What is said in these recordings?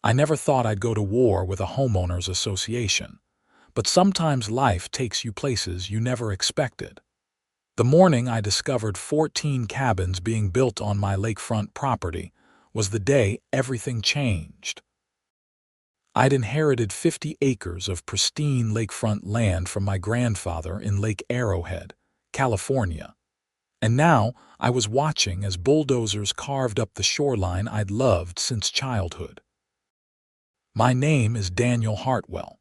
I never thought I'd go to war with a homeowners association, but sometimes life takes you places you never expected. The morning I discovered 14 cabins being built on my lakefront property was the day everything changed. I'd inherited 50 acres of pristine lakefront land from my grandfather in Lake Arrowhead, California, and now I was watching as bulldozers carved up the shoreline I'd loved since childhood. My name is Daniel Hartwell,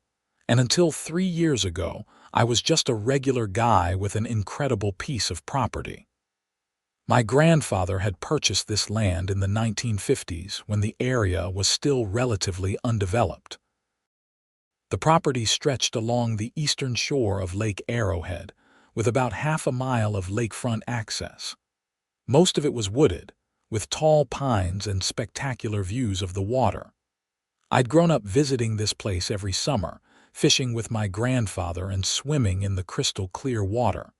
and until 3 years ago, I was just a regular guy with an incredible piece of property. My grandfather had purchased this land in the 1950s when the area was still relatively undeveloped. The property stretched along the eastern shore of Lake Arrowhead, with about half a mile of lakefront access. Most of it was wooded, with tall pines and spectacular views of the water. I'd grown up visiting this place every summer, fishing with my grandfather and swimming in the crystal-clear water.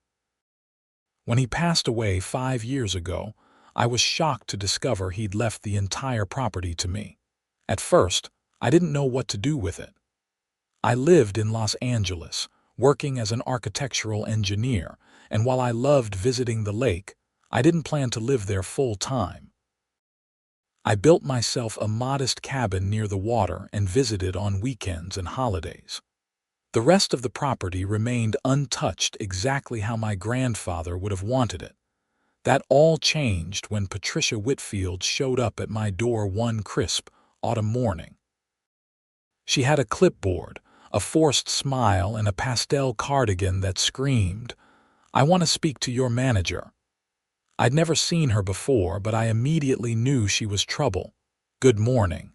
When he passed away 5 years ago, I was shocked to discover he'd left the entire property to me. At first, I didn't know what to do with it. I lived in Los Angeles, working as an architectural engineer, and while I loved visiting the lake, I didn't plan to live there full-time. I built myself a modest cabin near the water and visited on weekends and holidays. The rest of the property remained untouched exactly how my grandfather would have wanted it. That all changed when Patricia Whitfield showed up at my door one crisp autumn morning. She had a clipboard, a forced smile, and a pastel cardigan that screamed, "I want to speak to your manager." I'd never seen her before, but I immediately knew she was trouble. "Good morning.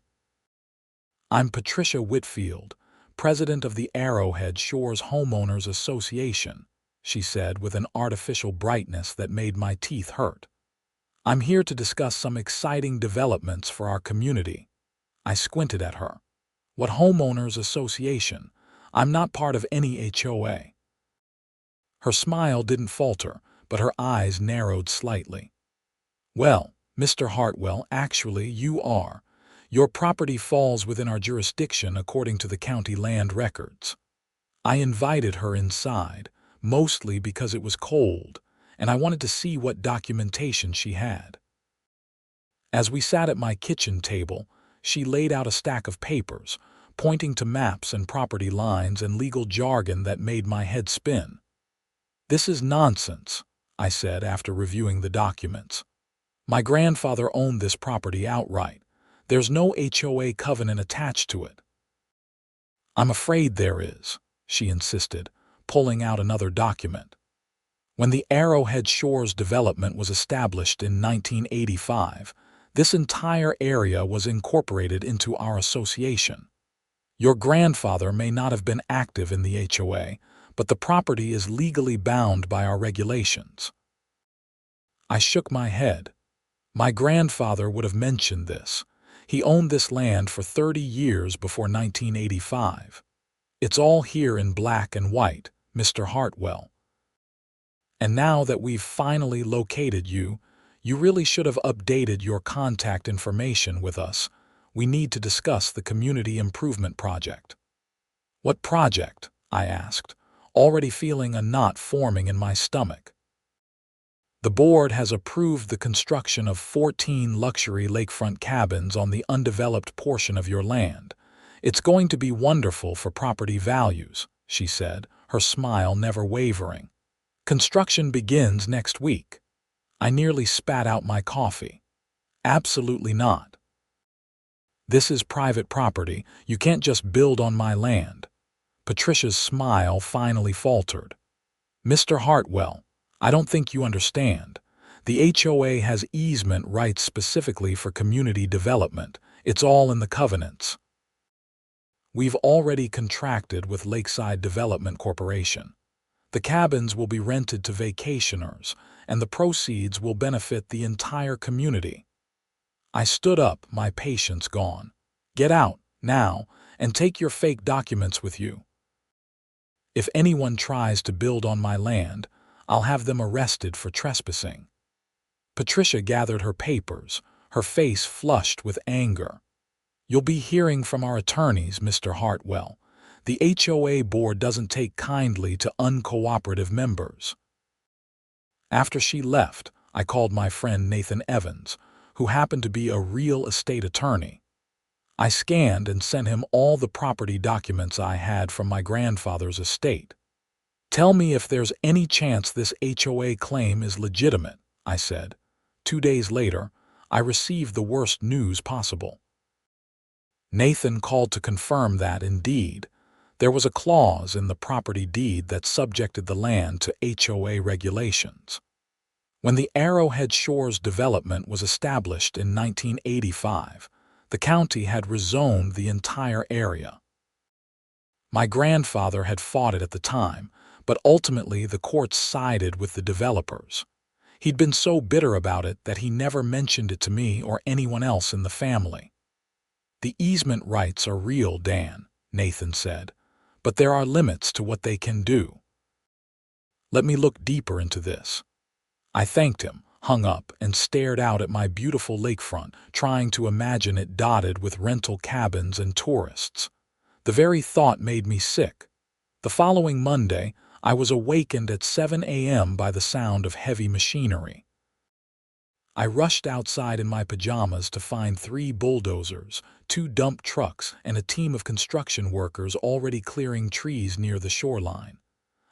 I'm Patricia Whitfield, president of the Arrowhead Shores Homeowners Association," she said with an artificial brightness that made my teeth hurt. "I'm here to discuss some exciting developments for our community." I squinted at her. "What homeowners association? I'm not part of any HOA." Her smile didn't falter, but her eyes narrowed slightly. "Well, Mr. Hartwell, actually you are. Your property falls within our jurisdiction according to the county land records." I invited her inside, mostly because it was cold, and I wanted to see what documentation she had. As we sat at my kitchen table, she laid out a stack of papers, pointing to maps and property lines and legal jargon that made my head spin. "This is nonsense," I said after reviewing the documents. "My grandfather owned this property outright. There's no HOA covenant attached to it." "I'm afraid there is," she insisted, pulling out another document. "When the Arrowhead Shores development was established in 1985, this entire area was incorporated into our association. Your grandfather may not have been active in the HOA, but the property is legally bound by our regulations." I shook my head. My grandfather would have mentioned this. He owned this land for 30 years before 1985. "It's all here in black and white, Mr. Hartwell. And now that we've finally located you, you really should have updated your contact information with us. We need to discuss the community improvement project." "What project?" I asked, already feeling a knot forming in my stomach. "The board has approved the construction of 14 luxury lakefront cabins on the undeveloped portion of your land. It's going to be wonderful for property values," she said, her smile never wavering. "Construction begins next week." I nearly spat out my coffee. "Absolutely not. This is private property. You can't just build on my land." Patricia's smile finally faltered. "Mr. Hartwell, I don't think you understand. The HOA has easement rights specifically for community development. It's all in the covenants. We've already contracted with Lakeside Development Corporation. The cabins will be rented to vacationers, and the proceeds will benefit the entire community." I stood up, my patience gone. "Get out, now, and take your fake documents with you. If anyone tries to build on my land, I'll have them arrested for trespassing." Patricia gathered her papers, her face flushed with anger. You'll be hearing from our attorneys, Mr. Hartwell. The HOA board doesn't take kindly to uncooperative members. After she left, I called my friend Nathan Evans, who happened to be a real estate attorney. I scanned and sent him all the property documents I had from my grandfather's estate. "Tell me if there's any chance this HOA claim is legitimate," I said. 2 days later, I received the worst news possible. Nathan called to confirm that, indeed, there was a clause in the property deed that subjected the land to HOA regulations. When the Arrowhead Shores development was established in 1985, the county had rezoned the entire area. My grandfather had fought it at the time, but ultimately the courts sided with the developers. He'd been so bitter about it that he never mentioned it to me or anyone else in the family. "The easement rights are real, Dan," Nathan said, "but there are limits to what they can do. Let me look deeper into this." I thanked him, hung up, and stared out at my beautiful lakefront, trying to imagine it dotted with rental cabins and tourists. The very thought made me sick. The following Monday, I was awakened at 7 a.m. by the sound of heavy machinery. I rushed outside in my pajamas to find 3 bulldozers, 2 dump trucks, and a team of construction workers already clearing trees near the shoreline.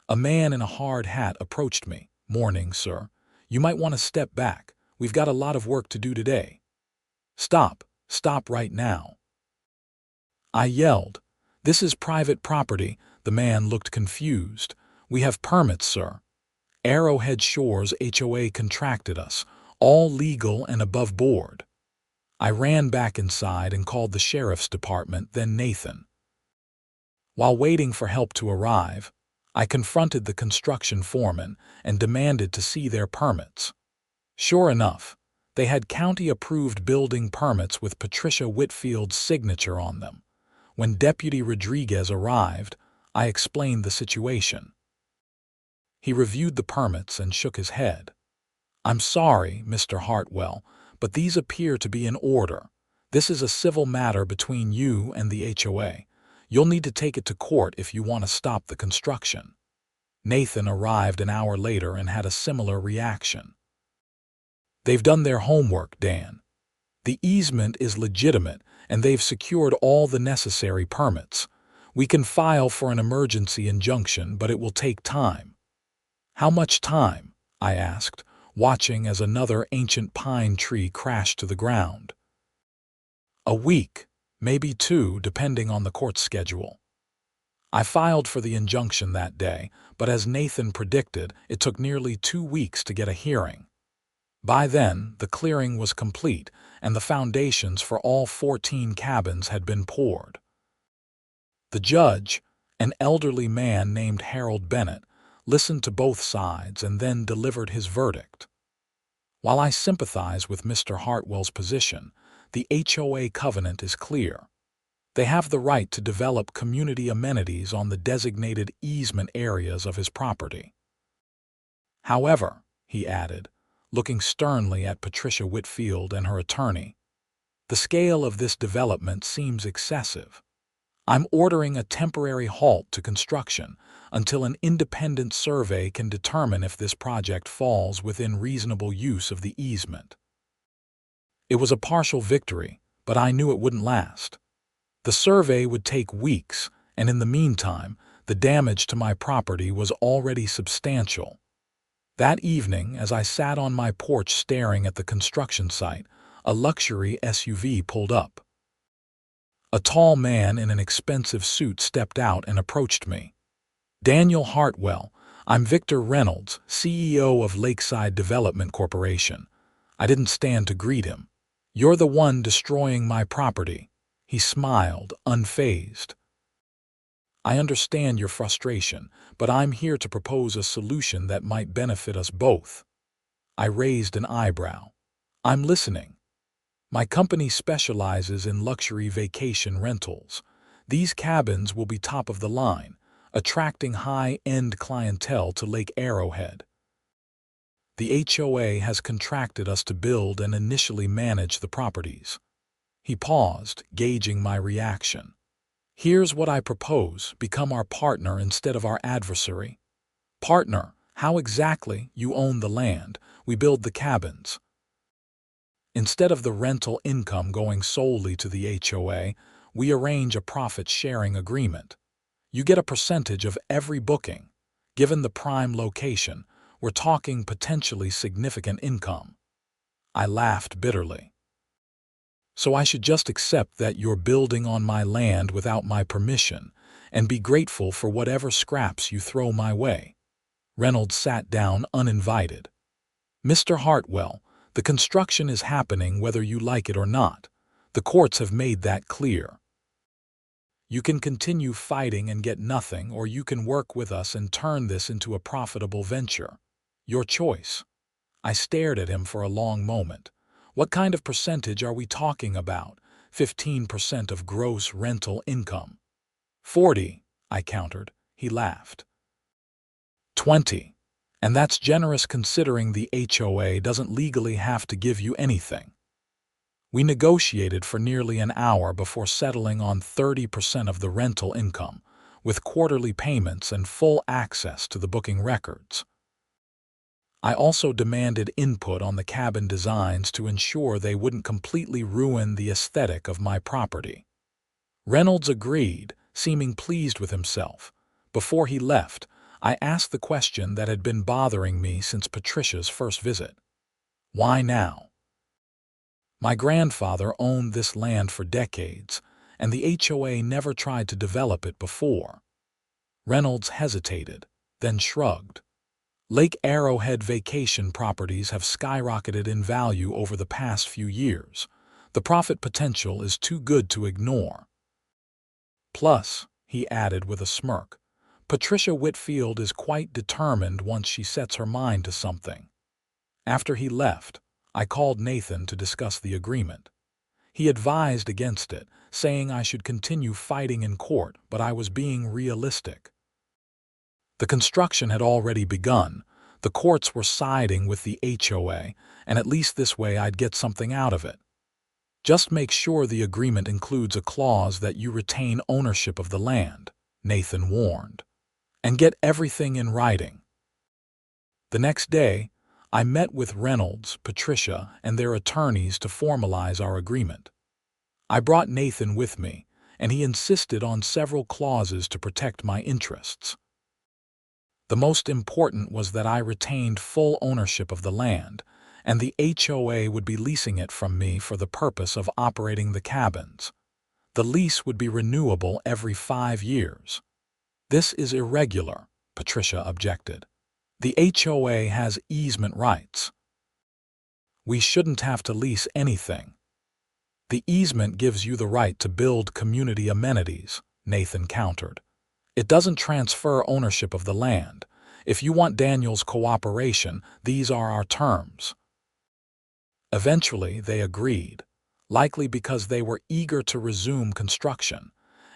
A man in a hard hat approached me. "Morning, sir. You might want to step back. We've got a lot of work to do today." Stop right now," I yelled. "This is private property." The man looked confused. "We have permits, sir. Arrowhead Shores HOA contracted us, all legal and above board." I ran back inside and called the sheriff's department, then Nathan. While waiting for help to arrive, I confronted the construction foreman and demanded to see their permits. Sure enough, they had county-approved building permits with Patricia Whitfield's signature on them. When Deputy Rodriguez arrived, I explained the situation. He reviewed the permits and shook his head. "I'm sorry, Mr. Hartwell, but these appear to be in order. This is a civil matter between you and the HOA. You'll need to take it to court if you want to stop the construction." Nathan arrived an hour later and had a similar reaction. "They've done their homework, Dan. The easement is legitimate, and they've secured all the necessary permits. We can file for an emergency injunction, but it will take time." "How much time?" I asked, watching as another ancient pine tree crashed to the ground. "A week, maybe 2, depending on the court schedule." I filed for the injunction that day, but as Nathan predicted, it took nearly 2 weeks to get a hearing. By then, the clearing was complete, and the foundations for all 14 cabins had been poured. The judge, an elderly man named Harold Bennett, listened to both sides and then delivered his verdict. While I sympathize with Mr. Hartwell's position, the HOA covenant is clear. They have the right to develop community amenities on the designated easement areas of his property. "However," he added, looking sternly at Patricia Whitfield and her attorney, "the scale of this development seems excessive. I'm ordering a temporary halt to construction until an independent survey can determine if this project falls within reasonable use of the easement." It was a partial victory, but I knew it wouldn't last. The survey would take weeks, and in the meantime, the damage to my property was already substantial. That evening, as I sat on my porch staring at the construction site, a luxury SUV pulled up. A tall man in an expensive suit stepped out and approached me. "Daniel Hartwell, I'm Victor Reynolds, CEO of Lakeside Development Corporation." I didn't stand to greet him. "You're the one destroying my property." He smiled, unfazed. "I understand your frustration, but I'm here to propose a solution that might benefit us both." I raised an eyebrow. "I'm listening." "My company specializes in luxury vacation rentals. These cabins will be top of the line, attracting high-end clientele to Lake Arrowhead. The HOA has contracted us to build and initially manage the properties. He paused, gauging my reaction. Here's what I propose: become our partner instead of our adversary. Partner, how exactly? You own the land, we build the cabins. Instead of the rental income going solely to the HOA, we arrange a profit-sharing agreement. You get a percentage of every booking. Given the prime location, we're talking potentially significant income. I laughed bitterly. So I should just accept that you're building on my land without my permission and be grateful for whatever scraps you throw my way. Reynolds sat down uninvited. Mr. Hartwell, the construction is happening whether you like it or not. The courts have made that clear. You can continue fighting and get nothing, or you can work with us and turn this into a profitable venture. Your choice. I stared at him for a long moment. What kind of percentage are we talking about? 15% of gross rental income. 40, I countered. He laughed. 20. And that's generous considering the HOA doesn't legally have to give you anything. We negotiated for nearly an hour before settling on 30% of the rental income, with quarterly payments and full access to the booking records. I also demanded input on the cabin designs to ensure they wouldn't completely ruin the aesthetic of my property. Reynolds agreed, seeming pleased with himself. Before he left, I asked the question that had been bothering me since Patricia's first visit. Why now? My grandfather owned this land for decades, and the HOA never tried to develop it before. Reynolds hesitated, then shrugged. Lake Arrowhead vacation properties have skyrocketed in value over the past few years. The profit potential is too good to ignore. Plus, he added with a smirk, Patricia Whitfield is quite determined once she sets her mind to something. After he left, I called Nathan to discuss the agreement. He advised against it, saying I should continue fighting in court, but I was being realistic. The construction had already begun. The courts were siding with the HOA, and at least this way I'd get something out of it. Just make sure the agreement includes a clause that you retain ownership of the land, Nathan warned, and get everything in writing. The next day, I met with Reynolds, Patricia, and their attorneys to formalize our agreement. I brought Nathan with me, and he insisted on several clauses to protect my interests. The most important was that I retained full ownership of the land, and the HOA would be leasing it from me for the purpose of operating the cabins. The lease would be renewable every 5 years. This is irregular, Patricia objected. The HOA has easement rights. We shouldn't have to lease anything. The easement gives you the right to build community amenities, Nathan countered. It doesn't transfer ownership of the land. If you want Daniel's cooperation, these are our terms. Eventually, they agreed, likely because they were eager to resume construction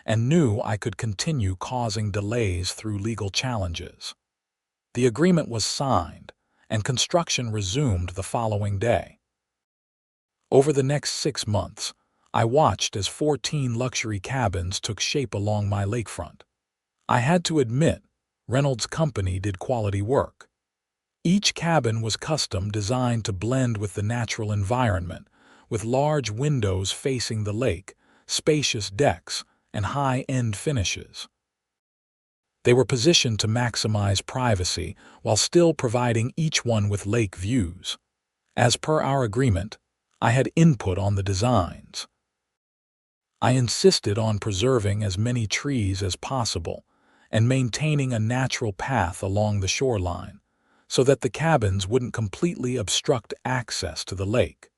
and knew I could continue causing delays through legal challenges. The agreement was signed, and construction resumed the following day. Over the next 6 months, I watched as 14 luxury cabins took shape along my lakefront. I had to admit, Reynolds' company did quality work. Each cabin was custom designed to blend with the natural environment, with large windows facing the lake, spacious decks, and high-end finishes. They were positioned to maximize privacy while still providing each one with lake views. As per our agreement, I had input on the designs. I insisted on preserving as many trees as possible and maintaining a natural path along the shoreline so that the cabins wouldn't completely obstruct access to the lake.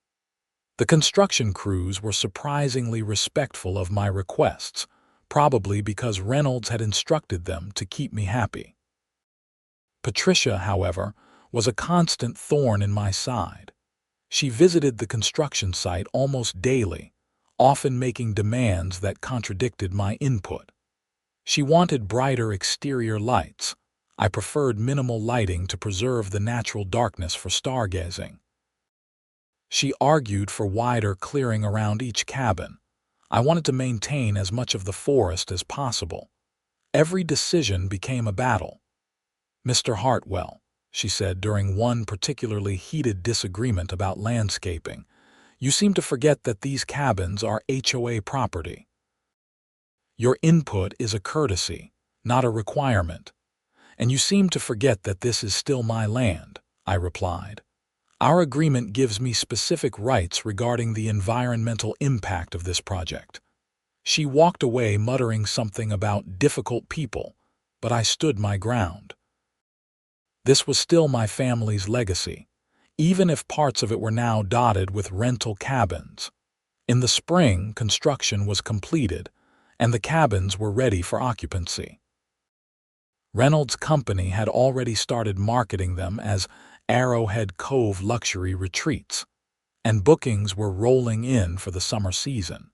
The construction crews were surprisingly respectful of my requests, probably because Reynolds had instructed them to keep me happy. Patricia, however, was a constant thorn in my side. She visited the construction site almost daily, often making demands that contradicted my input. She wanted brighter exterior lights. I preferred minimal lighting to preserve the natural darkness for stargazing. She argued for wider clearing around each cabin. I wanted to maintain as much of the forest as possible. Every decision became a battle. "Mr. Hartwell," she said during one particularly heated disagreement about landscaping, "you seem to forget that these cabins are HOA property. Your input is a courtesy, not a requirement. And you seem to forget that this is still my land," I replied. "Our agreement gives me specific rights regarding the environmental impact of this project." She walked away muttering something about difficult people, but I stood my ground. This was still my family's legacy, even if parts of it were now dotted with rental cabins. In the spring, construction was completed, and the cabins were ready for occupancy. Reynolds' company had already started marketing them as Arrowhead Cove luxury retreats, and bookings were rolling in for the summer season.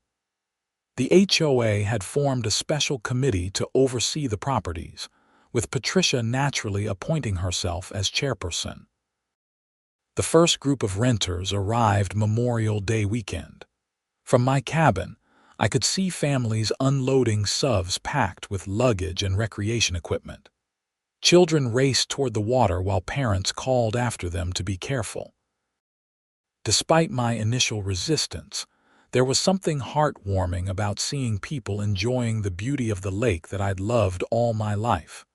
The HOA had formed a special committee to oversee the properties, with Patricia naturally appointing herself as chairperson. The first group of renters arrived Memorial Day weekend. From my cabin, I could see families unloading SUVs packed with luggage and recreation equipment. Children raced toward the water while parents called after them to be careful. Despite my initial resistance, there was something heartwarming about seeing people enjoying the beauty of the lake that I'd loved all my life.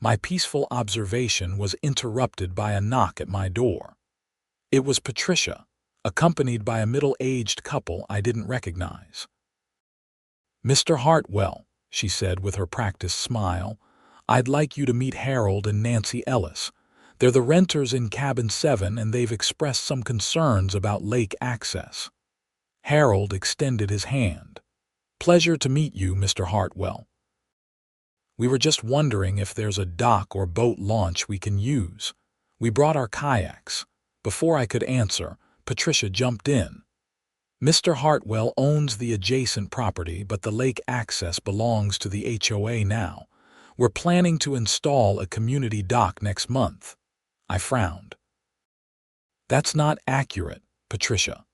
My peaceful observation was interrupted by a knock at my door. It was Patricia, accompanied by a middle-aged couple I didn't recognize. "Mr. Hartwell," she said with her practiced smile, "I'd like you to meet Harold and Nancy Ellis. They're the renters in Cabin 7 and they've expressed some concerns about lake access." Harold extended his hand. "Pleasure to meet you, Mr. Hartwell. We were just wondering if there's a dock or boat launch we can use. We brought our kayaks." Before I could answer, Patricia jumped in. "Mr. Hartwell owns the adjacent property, but the lake access belongs to the HOA now. We're planning to install a community dock next month." I frowned. "That's not accurate, Patricia.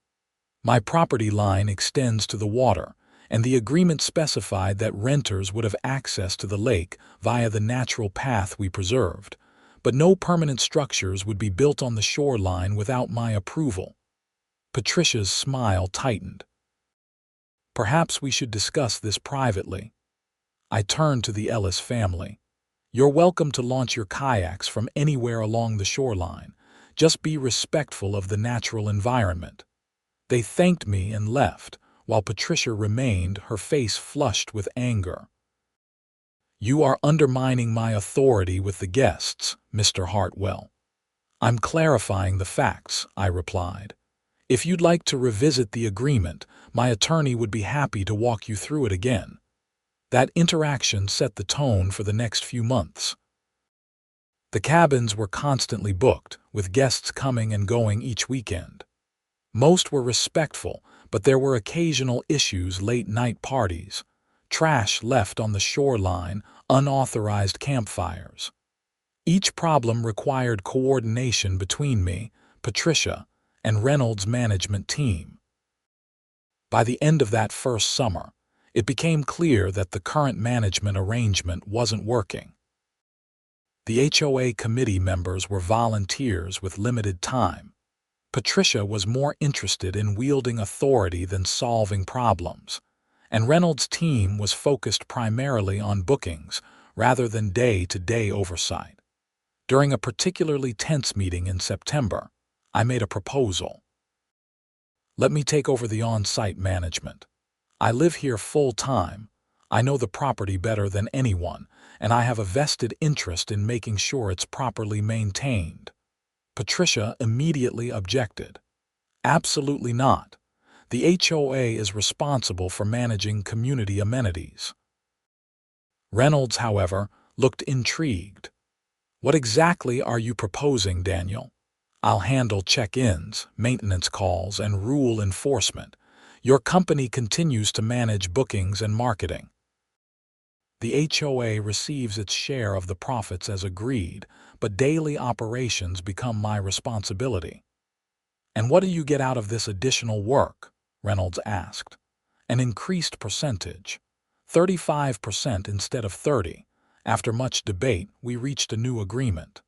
My property line extends to the water, and the agreement specified that renters would have access to the lake via the natural path we preserved, but no permanent structures would be built on the shoreline without my approval." Patricia's smile tightened. "Perhaps we should discuss this privately." I turned to the Ellis family. "You're welcome to launch your kayaks from anywhere along the shoreline. Just be respectful of the natural environment." They thanked me and left, while Patricia remained, her face flushed with anger. "You are undermining my authority with the guests, Mr. Hartwell." "I'm clarifying the facts," I replied. "If you'd like to revisit the agreement, my attorney would be happy to walk you through it again." That interaction set the tone for the next few months. The cabins were constantly booked, with guests coming and going each weekend. Most were respectful, but there were occasional issues: late-night parties, trash left on the shoreline, unauthorized campfires. Each problem required coordination between me, Patricia, and Reynolds' management team. By the end of that first summer, it became clear that the current management arrangement wasn't working. The HOA committee members were volunteers with limited time. Patricia was more interested in wielding authority than solving problems, and Reynolds' team was focused primarily on bookings rather than day-to-day oversight. During a particularly tense meeting in September, I made a proposal. "Let me take over the on-site management. I live here full-time, I know the property better than anyone, and I have a vested interest in making sure it's properly maintained." Patricia immediately objected. "Absolutely not. The HOA is responsible for managing community amenities." Reynolds, however, looked intrigued. "What exactly are you proposing, Daniel?" "I'll handle check-ins, maintenance calls, and rule enforcement. Your company continues to manage bookings and marketing." The HOA receives its share of the profits as agreed, but daily operations become my responsibility. "And what do you get out of this additional work?" Reynolds asked. "An increased percentage. 35% instead of 30. After much debate, we reached a new agreement.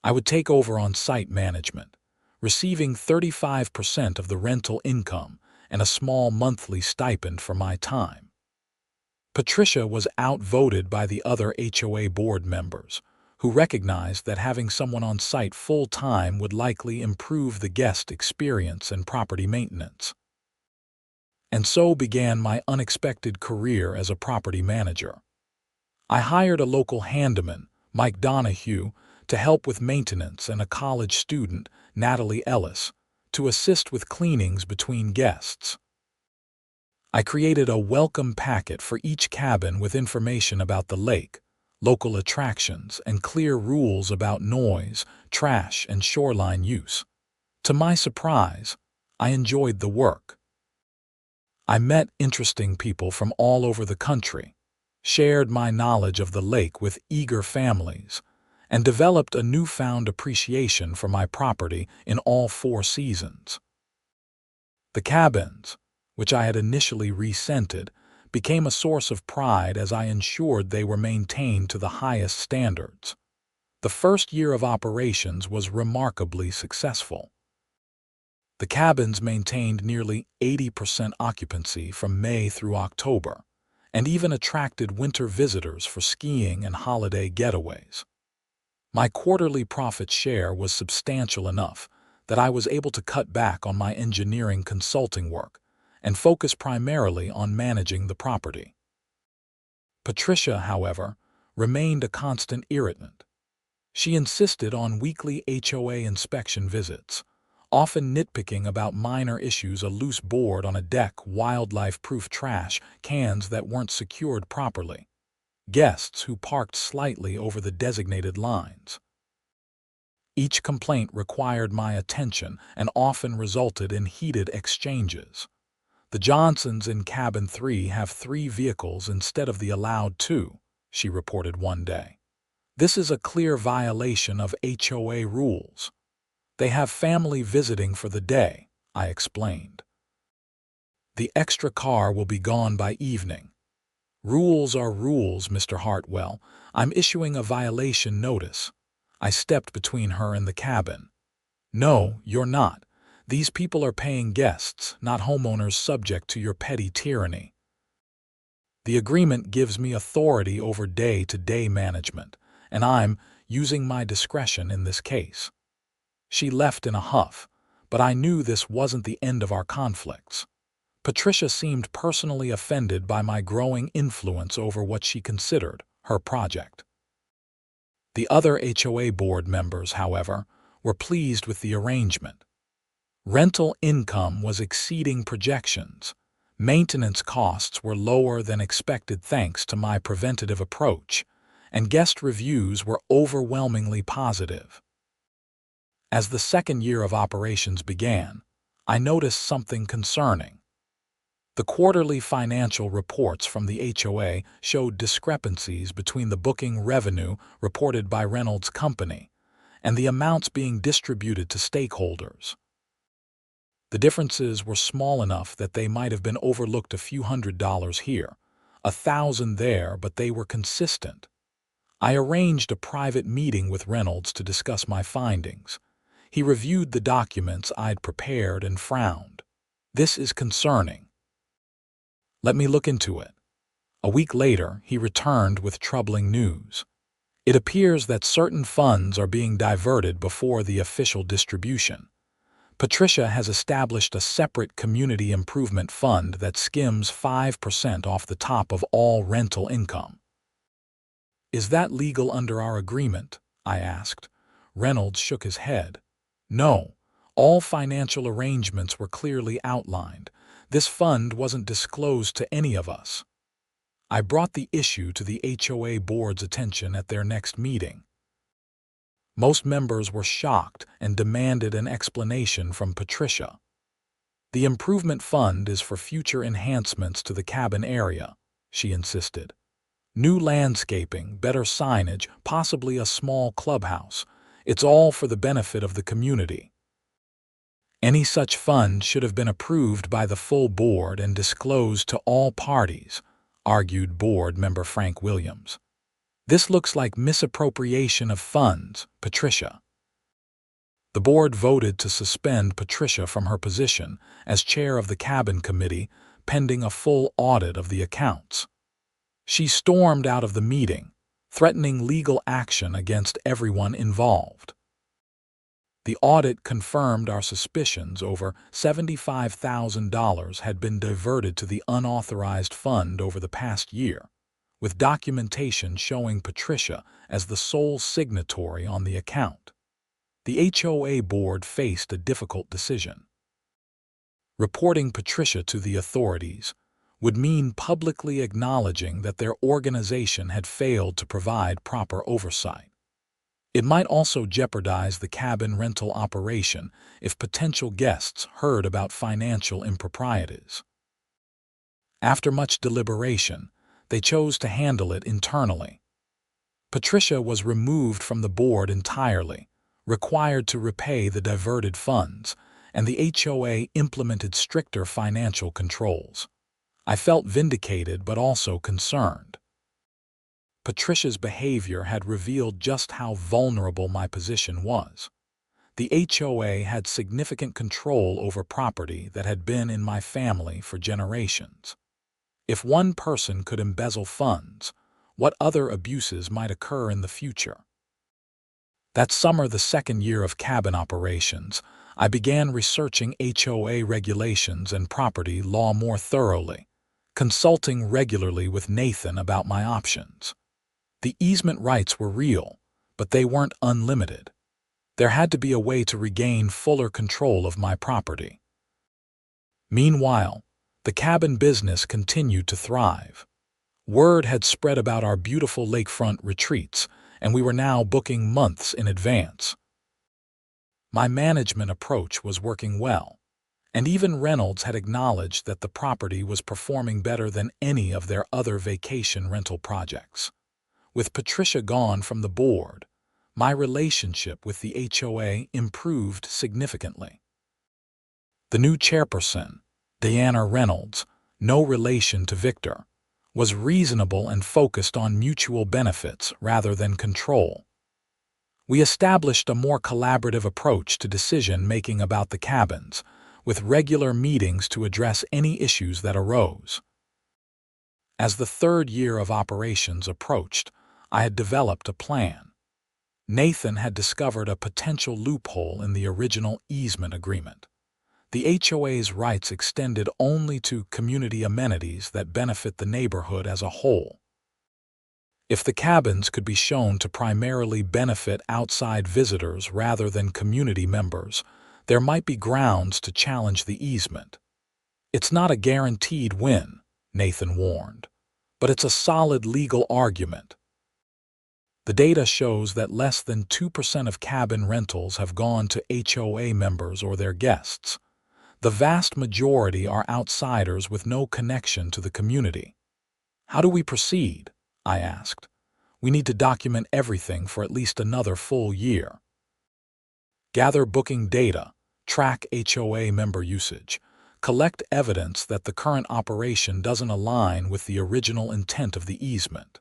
I would take over on-site management, receiving 35% of the rental income and a small monthly stipend for my time." Patricia was outvoted by the other HOA board members, who recognized that having someone on site full-time would likely improve the guest experience and property maintenance. And so began my unexpected career as a property manager. I hired a local handyman, Mike Donahue, to help with maintenance, and a college student, Natalie Ellis, to assist with cleanings between guests. I created a welcome packet for each cabin with information about the lake, local attractions, and clear rules about noise, trash, and shoreline use. To my surprise, I enjoyed the work. I met interesting people from all over the country, shared my knowledge of the lake with eager families, and developed a newfound appreciation for my property in all 4 seasons. The cabins, which I had initially re-scented, became a source of pride as I ensured they were maintained to the highest standards. The first year of operations was remarkably successful. The cabins maintained nearly 80% occupancy from May through October, and even attracted winter visitors for skiing and holiday getaways. My quarterly profit share was substantial enough that I was able to cut back on my engineering consulting work and focus primarily on managing the property. Patricia, however, remained a constant irritant. She insisted on weekly HOA inspection visits, often nitpicking about minor issues: a loose board on a deck, wildlife-proof trash cans that weren't secured properly, guests who parked slightly over the designated lines. Each complaint required my attention and often resulted in heated exchanges. "The Johnsons in Cabin 3 have 3 vehicles instead of the allowed 2, she reported one day. "This is a clear violation of HOA rules. They have family visiting for the day," I explained. "The extra car will be gone by evening." "Rules are rules, Mr. Hartwell. I'm issuing a violation notice." I stepped between her and the cabin. "No, you're not. These people are paying guests, not homeowners subject to your petty tyranny. The agreement gives me authority over day-to-day management, and I'm using my discretion in this case." She left in a huff, but I knew this wasn't the end of our conflicts. Patricia seemed personally offended by my growing influence over what she considered her project. The other HOA board members, however, were pleased with the arrangement. Rental income was exceeding projections. Maintenance costs were lower than expected thanks to my preventative approach, and guest reviews were overwhelmingly positive. As the second year of operations began, I noticed something concerning. The quarterly financial reports from the HOA showed discrepancies between the booking revenue reported by Reynolds' company and the amounts being distributed to stakeholders. The differences were small enough that they might have been overlooked, a few $100 here, 1,000 there, but they were consistent. I arranged a private meeting with Reynolds to discuss my findings. He reviewed the documents I'd prepared and frowned. "This is concerning. Let me look into it." A week later, he returned with troubling news. "It appears that certain funds are being diverted before the official distribution. Patricia has established a separate community improvement fund that skims 5% off the top of all rental income." "Is that legal under our agreement?" I asked. Reynolds shook his head. "No, all financial arrangements were clearly outlined. This fund wasn't disclosed to any of us." I brought the issue to the HOA board's attention at their next meeting. Most members were shocked and demanded an explanation from Patricia. "The improvement fund is for future enhancements to the cabin area," she insisted. "New landscaping, better signage, possibly a small clubhouse. It's all for the benefit of the community." Any such fund should have been approved by the full board and disclosed to all parties, argued board member Frank Williams. This looks like misappropriation of funds, Patricia. The board voted to suspend Patricia from her position as chair of the cabin committee pending a full audit of the accounts. She stormed out of the meeting, threatening legal action against everyone involved. The audit confirmed our suspicions over $75,000 had been diverted to the unauthorized fund over the past year, with documentation showing Patricia as the sole signatory on the account. The HOA board faced a difficult decision. Reporting Patricia to the authorities would mean publicly acknowledging that their organization had failed to provide proper oversight. It might also jeopardize the cabin rental operation if potential guests heard about financial improprieties. After much deliberation, they chose to handle it internally. Patricia was removed from the board entirely, required to repay the diverted funds, and the HOA implemented stricter financial controls. I felt vindicated but also concerned. Patricia's behavior had revealed just how vulnerable my position was. The HOA had significant control over property that had been in my family for generations. If one person could embezzle funds, what other abuses might occur in the future? That summer, the second year of cabin operations, I began researching HOA regulations and property law more thoroughly, consulting regularly with Nathan about my options. The easement rights were real, but they weren't unlimited. There had to be a way to regain fuller control of my property. Meanwhile, the cabin business continued to thrive. Word had spread about our beautiful lakefront retreats, and we were now booking months in advance. My management approach was working well, and even Reynolds had acknowledged that the property was performing better than any of their other vacation rental projects. With Patricia gone from the board, my relationship with the HOA improved significantly. The new chairperson, Diana Reynolds, no relation to Victor, was reasonable and focused on mutual benefits rather than control. We established a more collaborative approach to decision-making about the cabins, with regular meetings to address any issues that arose. As the third year of operations approached, I had developed a plan. Nathan had discovered a potential loophole in the original easement agreement. The HOA's rights extended only to community amenities that benefit the neighborhood as a whole. If the cabins could be shown to primarily benefit outside visitors rather than community members, there might be grounds to challenge the easement. It's not a guaranteed win, Nathan warned, but it's a solid legal argument. The data shows that less than 2% of cabin rentals have gone to HOA members or their guests. The vast majority are outsiders with no connection to the community. How do we proceed? I asked. We need to document everything for at least another full year. Gather booking data, track HOA member usage, collect evidence that the current operation doesn't align with the original intent of the easement.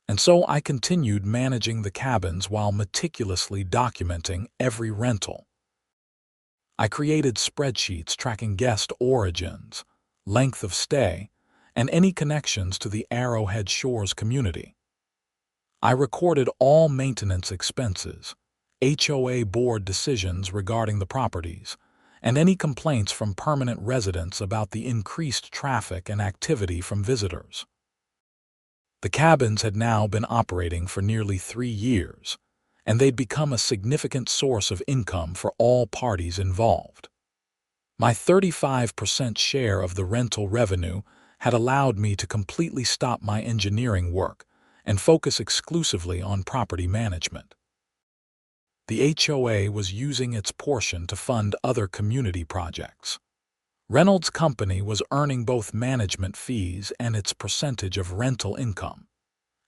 And so I continued managing the cabins while meticulously documenting every rental. I created spreadsheets tracking guest origins, length of stay, and any connections to the Arrowhead Shores community. I recorded all maintenance expenses, HOA board decisions regarding the properties, and any complaints from permanent residents about the increased traffic and activity from visitors. The cabins had now been operating for nearly 3 years, and they'd become a significant source of income for all parties involved. My 35% share of the rental revenue had allowed me to completely stop my engineering work and focus exclusively on property management. The HOA was using its portion to fund other community projects. Reynolds' company was earning both management fees and its percentage of rental income.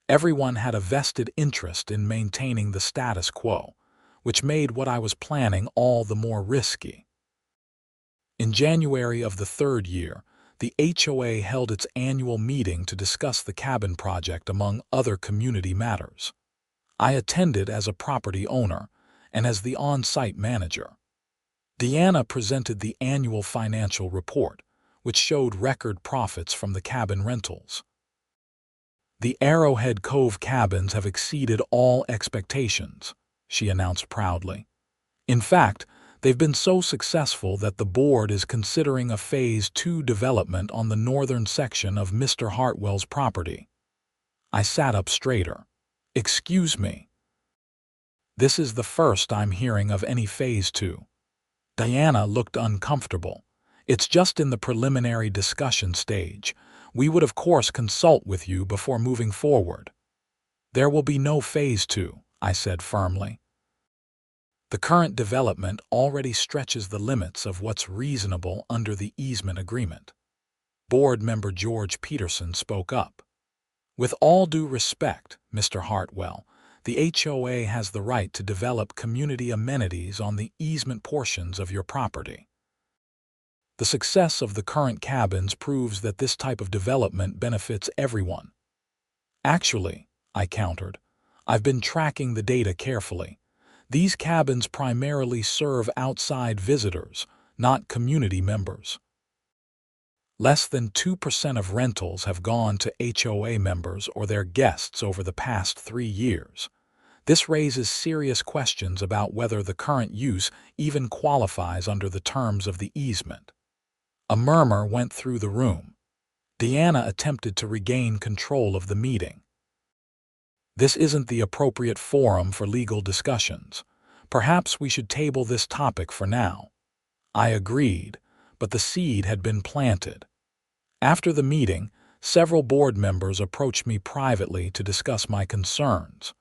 Everyone had a vested interest in maintaining the status quo, which made what I was planning all the more risky. In January of the third year, the HOA held its annual meeting to discuss the cabin project among other community matters. I attended as a property owner and as the on-site manager. Deanna presented the annual financial report, which showed record profits from the cabin rentals. The Arrowhead Cove cabins have exceeded all expectations, she announced proudly. In fact, they've been so successful that the board is considering a Phase 2 development on the northern section of Mr. Hartwell's property. I sat up straighter. Excuse me. This is the first I'm hearing of any Phase 2. Diana looked uncomfortable. It's just in the preliminary discussion stage. We would of course consult with you before moving forward. There will be no Phase 2, I said firmly. The current development already stretches the limits of what's reasonable under the easement agreement. Board member George Peterson spoke up. With all due respect, Mr. Hartwell, the HOA has the right to develop community amenities on the easement portions of your property. The success of the current cabins proves that this type of development benefits everyone. Actually, I countered, I've been tracking the data carefully. These cabins primarily serve outside visitors, not community members. Less than 2% of rentals have gone to HOA members or their guests over the past 3 years. This raises serious questions about whether the current use even qualifies under the terms of the easement. A murmur went through the room. Deanna attempted to regain control of the meeting. This isn't the appropriate forum for legal discussions. Perhaps we should table this topic for now. I agreed, but the seed had been planted. After the meeting, several board members approached me privately to discuss my concerns.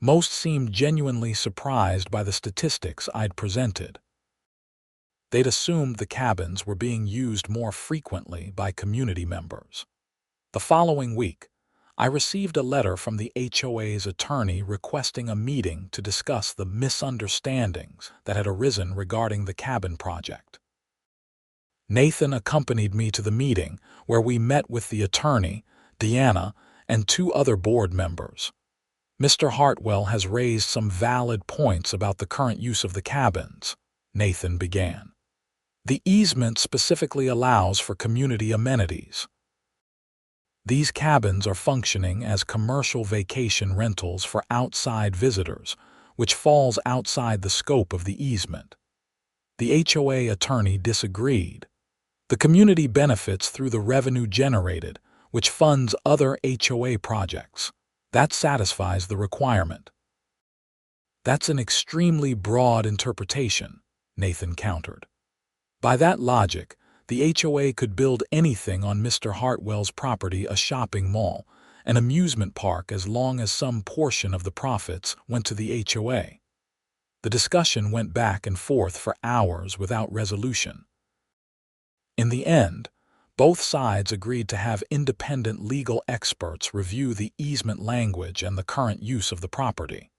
Most seemed genuinely surprised by the statistics I'd presented. They'd assumed the cabins were being used more frequently by community members. The following week, I received a letter from the HOA's attorney requesting a meeting to discuss the misunderstandings that had arisen regarding the cabin project. Nathan accompanied me to the meeting, where we met with the attorney, Deanna, and 2 other board members. Mr. Hartwell has raised some valid points about the current use of the cabins, Nathan began. The easement specifically allows for community amenities. These cabins are functioning as commercial vacation rentals for outside visitors, which falls outside the scope of the easement. The HOA attorney disagreed. The community benefits through the revenue generated, which funds other HOA projects. That satisfies the requirement. That's an extremely broad interpretation, Nathan countered. By that logic, the HOA could build anything on Mr. Hartwell's property, a shopping mall, an amusement park, as long as some portion of the profits went to the HOA. The discussion went back and forth for hours without resolution. In the end, both sides agreed to have independent legal experts review the easement language and the current use of the property.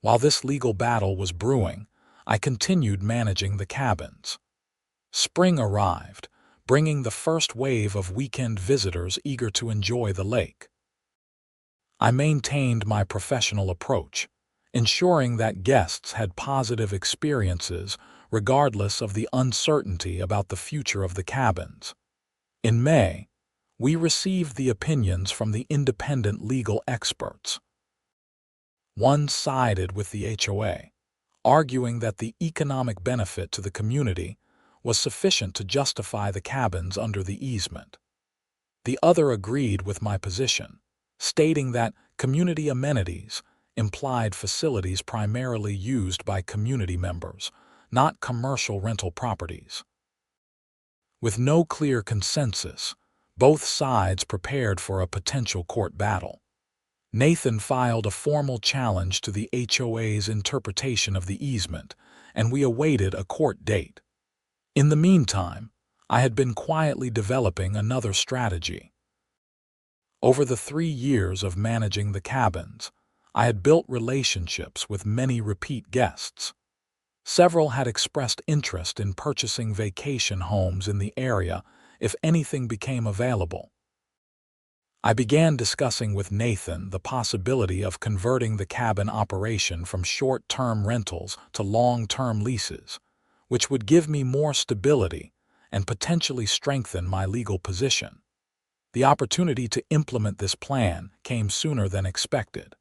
While this legal battle was brewing, I continued managing the cabins. Spring arrived, bringing the first wave of weekend visitors eager to enjoy the lake. I maintained my professional approach, ensuring that guests had positive experiences regardless of the uncertainty about the future of the cabins. In May, we received the opinions from the independent legal experts. One sided with the HOA, arguing that the economic benefit to the community was sufficient to justify the cabins under the easement. The other agreed with my position, stating that community amenities implied facilities primarily used by community members, not commercial rental properties. With no clear consensus, both sides prepared for a potential court battle. Nathan filed a formal challenge to the HOA's interpretation of the easement, and we awaited a court date. In the meantime, I had been quietly developing another strategy. Over the 3 years of managing the cabins, I had built relationships with many repeat guests. Several had expressed interest in purchasing vacation homes in the area if anything became available. I began discussing with Nathan the possibility of converting the cabin operation from short-term rentals to long-term leases, which would give me more stability and potentially strengthen my legal position. The opportunity to implement this plan came sooner than expected.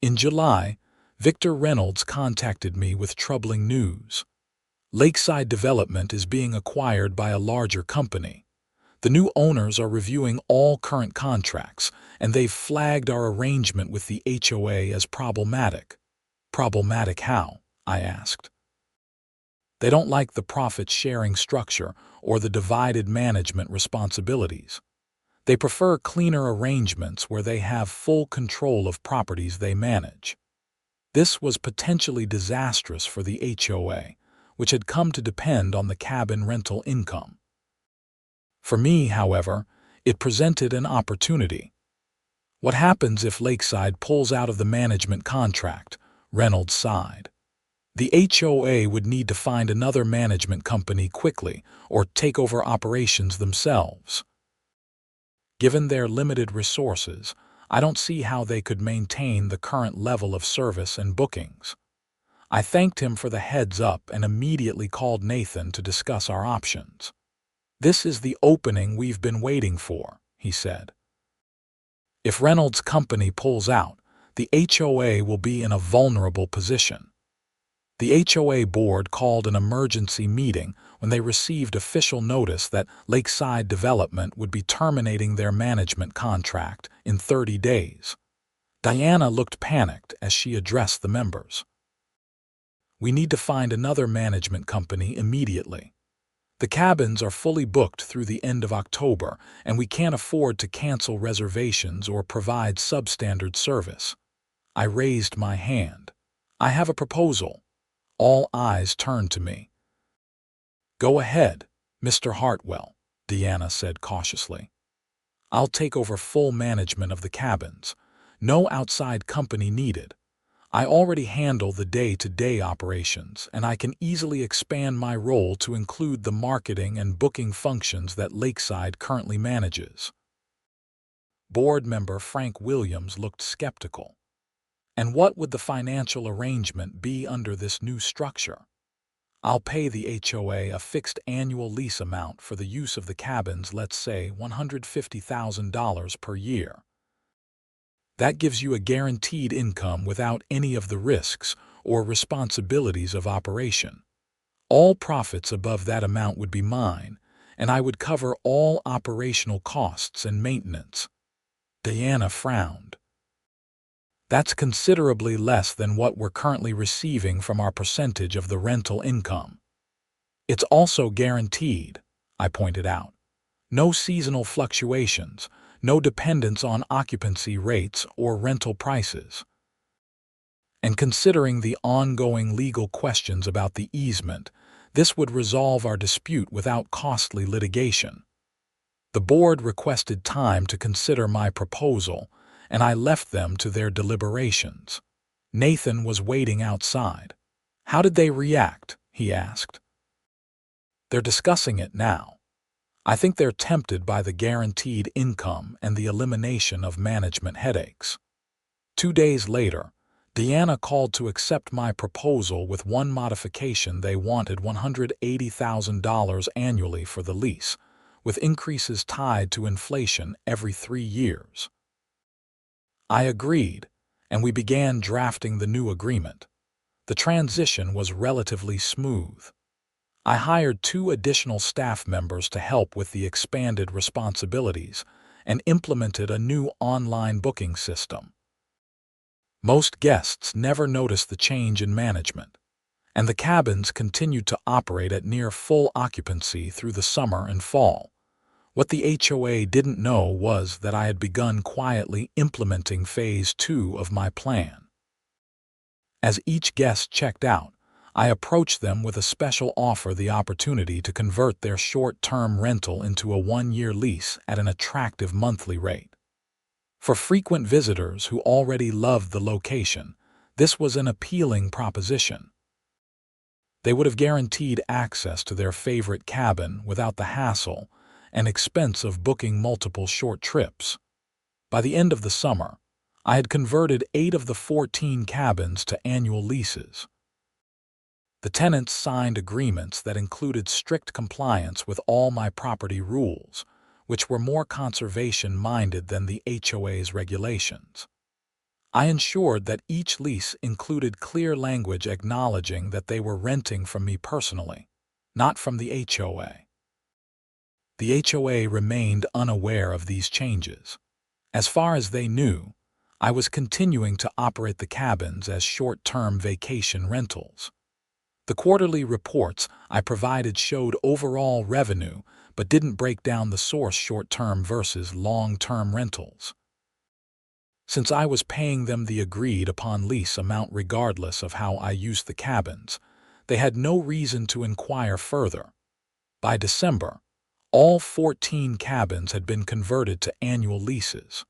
In July, Victor Reynolds contacted me with troubling news. Lakeside Development is being acquired by a larger company. The new owners are reviewing all current contracts, and they've flagged our arrangement with the HOA as problematic. Problematic how? I asked. They don't like the profit-sharing structure or the divided management responsibilities. They prefer cleaner arrangements where they have full control of properties they manage. This was potentially disastrous for the HOA, which had come to depend on the cabin rental income. For me, however, it presented an opportunity. What happens if Lakeside pulls out of the management contract? Reynolds sighed. The HOA would need to find another management company quickly or take over operations themselves. Given their limited resources, I don't see how they could maintain the current level of service and bookings. I thanked him for the heads up and immediately called Nathan to discuss our options. "This is the opening we've been waiting for," he said. "If Reynolds' company pulls out, the HOA will be in a vulnerable position." The HOA board called an emergency meeting when they received official notice that Lakeside Development would be terminating their management contract in 30 days. Diana looked panicked as she addressed the members. "We need to find another management company immediately. The cabins are fully booked through the end of October, and we can't afford to cancel reservations or provide substandard service." I raised my hand. "I have a proposal." All eyes turned to me. "Go ahead, Mr. Hartwell," Deanna said cautiously. "I'll take over full management of the cabins. No outside company needed. I already handle the day-to-day operations, and I can easily expand my role to include the marketing and booking functions that Lakeside currently manages." Board member Frank Williams looked skeptical. "And what would the financial arrangement be under this new structure?" "I'll pay the HOA a fixed annual lease amount for the use of the cabins, let's say $150,000 per year. That gives you a guaranteed income without any of the risks or responsibilities of operation. All profits above that amount would be mine, and I would cover all operational costs and maintenance." Diana frowned. "That's considerably less than what we're currently receiving from our percentage of the rental income." "It's also guaranteed," I pointed out. "No seasonal fluctuations, no dependence on occupancy rates or rental prices. And considering the ongoing legal questions about the easement, this would resolve our dispute without costly litigation." The board requested time to consider my proposal, and I left them to their deliberations. Nathan was waiting outside. "How did they react?" he asked. "They're discussing it now. I think they're tempted by the guaranteed income and the elimination of management headaches." 2 days later, Deanna called to accept my proposal with one modification. They wanted $180,000 annually for the lease, with increases tied to inflation every 3 years. I agreed, and we began drafting the new agreement. The transition was relatively smooth. I hired 2 additional staff members to help with the expanded responsibilities and implemented a new online booking system. Most guests never noticed the change in management, and the cabins continued to operate at near full occupancy through the summer and fall. What the HOA didn't know was that I had begun quietly implementing Phase 2 of my plan. As each guest checked out, I approached them with a special offer: the opportunity to convert their short-term rental into a 1-year lease at an attractive monthly rate. For frequent visitors who already loved the location, this was an appealing proposition. They would have guaranteed access to their favorite cabin without the hassle and expense of booking multiple short trips. By the end of the summer, I had converted 8 of the 14 cabins to annual leases. The tenants signed agreements that included strict compliance with all my property rules, which were more conservation-minded than the HOA's regulations. I ensured that each lease included clear language acknowledging that they were renting from me personally, not from the HOA. The HOA remained unaware of these changes. As far as they knew, I was continuing to operate the cabins as short-term vacation rentals. The quarterly reports I provided showed overall revenue but didn't break down the source short-term versus long-term rentals. Since I was paying them the agreed-upon lease amount regardless of how I used the cabins, they had no reason to inquire further. By December, all 14 cabins had been converted to annual leases.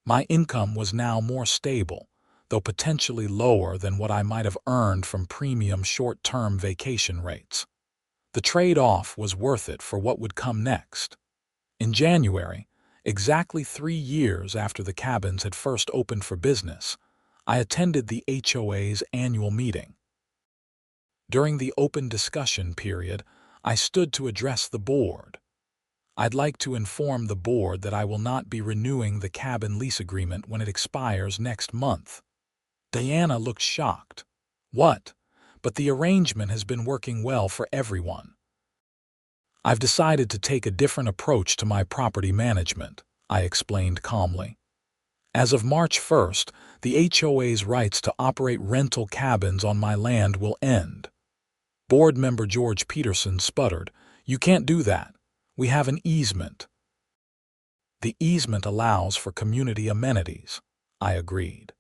My income was now more stable, though potentially lower than what I might have earned from premium short-term vacation rates. The trade-off was worth it for what would come next. In January, exactly 3 years after the cabins had first opened for business, I attended the HOA's annual meeting. During the open discussion period, I stood to address the board. I'd like to inform the board that I will not be renewing the cabin lease agreement when it expires next month. Diana looked shocked. What? But the arrangement has been working well for everyone. I've decided to take a different approach to my property management, I explained calmly. As of March 1st, the HOA's rights to operate rental cabins on my land will end. Board member George Peterson sputtered, "You can't do that. We have an easement." The easement allows for community amenities, I agreed.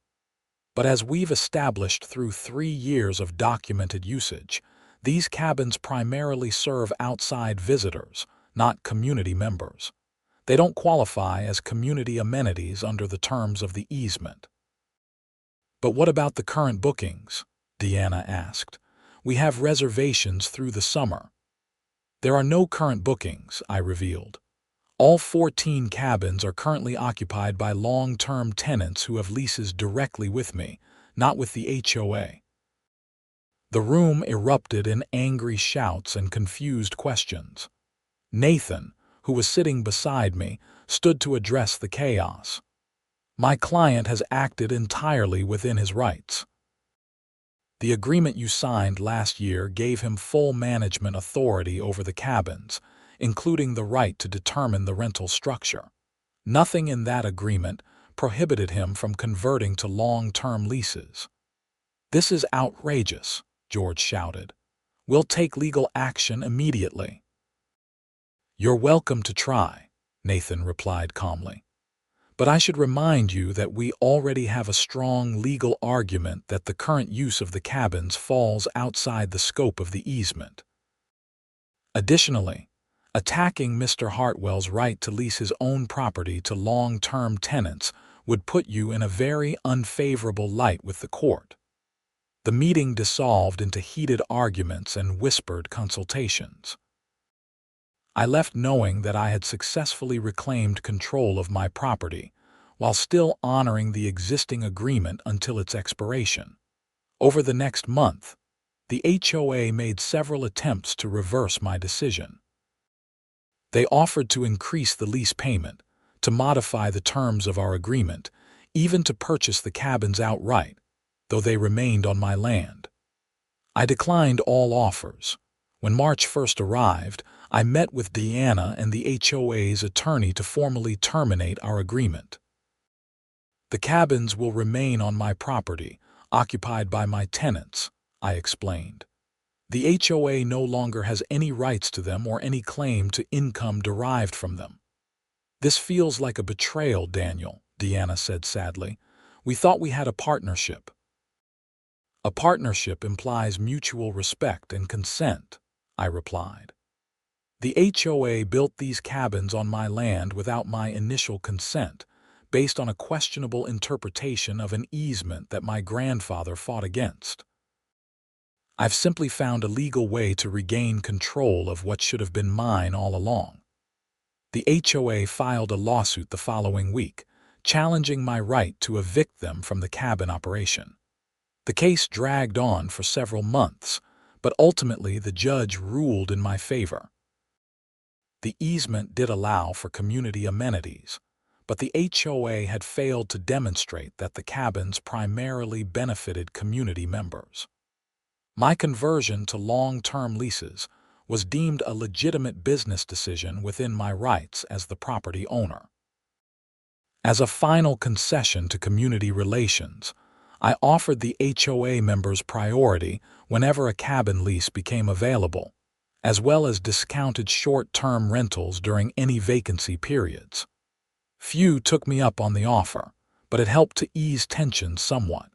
But as we've established through 3 years of documented usage, these cabins primarily serve outside visitors, not community members. They don't qualify as community amenities under the terms of the easement. But what about the current bookings? Deanna asked. We have reservations through the summer. There are no current bookings, I revealed. All 14 cabins are currently occupied by long-term tenants who have leases directly with me, not with the HOA. The room erupted in angry shouts and confused questions. Nathan, who was sitting beside me, stood to address the chaos. My client has acted entirely within his rights. The agreement you signed last year gave him full management authority over the cabins, including the right to determine the rental structure. Nothing in that agreement prohibited him from converting to long-term leases. This is outrageous, George shouted. We'll take legal action immediately. You're welcome to try, Nathan replied calmly. But I should remind you that we already have a strong legal argument that the current use of the cabins falls outside the scope of the easement. Additionally, attacking Mr. Hartwell's right to lease his own property to long-term tenants would put you in a very unfavorable light with the court. The meeting dissolved into heated arguments and whispered consultations. I left knowing that I had successfully reclaimed control of my property, while still honoring the existing agreement until its expiration. Over the next month, the HOA made several attempts to reverse my decision. They offered to increase the lease payment, to modify the terms of our agreement, even to purchase the cabins outright, though they remained on my land. I declined all offers. When March 1st arrived, I met with Deanna and the HOA's attorney to formally terminate our agreement. The cabins will remain on my property, occupied by my tenants, I explained. The HOA no longer has any rights to them or any claim to income derived from them. This feels like a betrayal, Daniel, Deanna said sadly. We thought we had a partnership. A partnership implies mutual respect and consent, I replied. The HOA built these cabins on my land without my initial consent, based on a questionable interpretation of an easement that my grandfather fought against. I've simply found a legal way to regain control of what should have been mine all along. The HOA filed a lawsuit the following week, challenging my right to evict them from the cabin operation. The case dragged on for several months, but ultimately the judge ruled in my favor. The easement did allow for community amenities, but the HOA had failed to demonstrate that the cabins primarily benefited community members. My conversion to long-term leases was deemed a legitimate business decision within my rights as the property owner. As a final concession to community relations, I offered the HOA members priority whenever a cabin lease became available, as well as discounted short-term rentals during any vacancy periods. Few took me up on the offer, but it helped to ease tensions somewhat.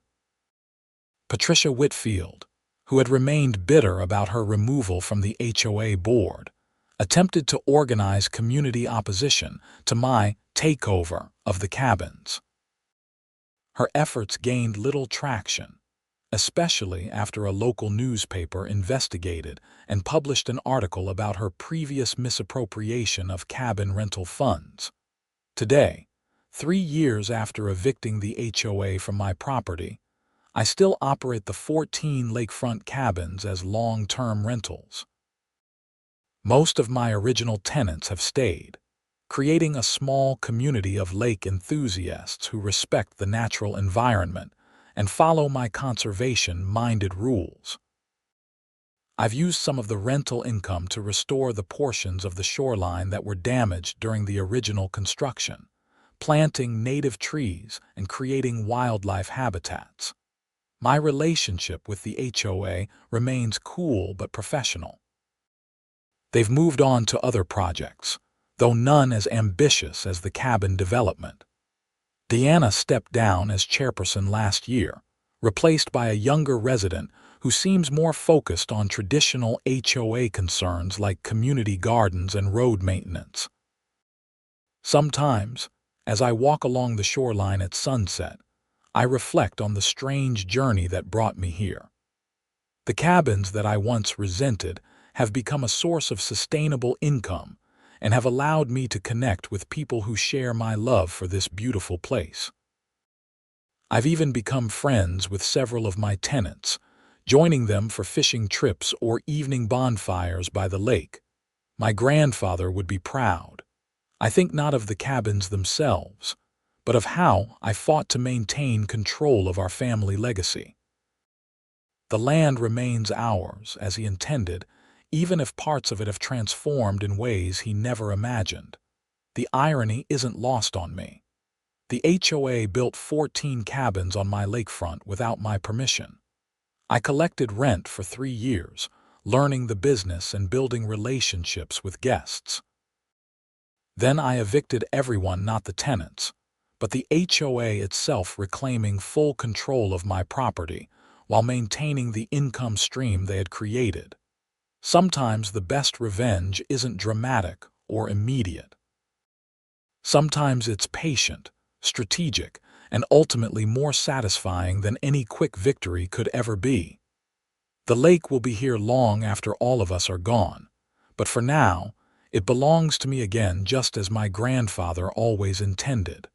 Patricia Whitfield, who had remained bitter about her removal from the HOA board, attempted to organize community opposition to my takeover of the cabins. Her efforts gained little traction, especially after a local newspaper investigated and published an article about her previous misappropriation of cabin rental funds. Today, 3 years after evicting the HOA from my property, I still operate the 14 lakefront cabins as long-term rentals. Most of my original tenants have stayed, creating a small community of lake enthusiasts who respect the natural environment and follow my conservation-minded rules. I've used some of the rental income to restore the portions of the shoreline that were damaged during the original construction, planting native trees and creating wildlife habitats. My relationship with the HOA remains cool but professional. They've moved on to other projects, though none as ambitious as the cabin development. Deanna stepped down as chairperson last year, replaced by a younger resident who seems more focused on traditional HOA concerns like community gardens and road maintenance. Sometimes, as I walk along the shoreline at sunset, I reflect on the strange journey that brought me here. The cabins that I once resented have become a source of sustainable income and have allowed me to connect with people who share my love for this beautiful place. I've even become friends with several of my tenants, joining them for fishing trips or evening bonfires by the lake. My grandfather would be proud. I think not of the cabins themselves, but of how I fought to maintain control of our family legacy. The land remains ours as he intended, even if parts of it have transformed in ways he never imagined. The irony isn't lost on me. The HOA built 14 cabins on my lakefront without my permission. I collected rent for 3 years, learning the business and building relationships with guests. Then I evicted everyone, not the tenants, but the HOA itself, reclaiming full control of my property while maintaining the income stream they had created. Sometimes the best revenge isn't dramatic or immediate. Sometimes it's patient, strategic, and ultimately more satisfying than any quick victory could ever be. The lake will be here long after all of us are gone, but for now, it belongs to me again just as my grandfather always intended.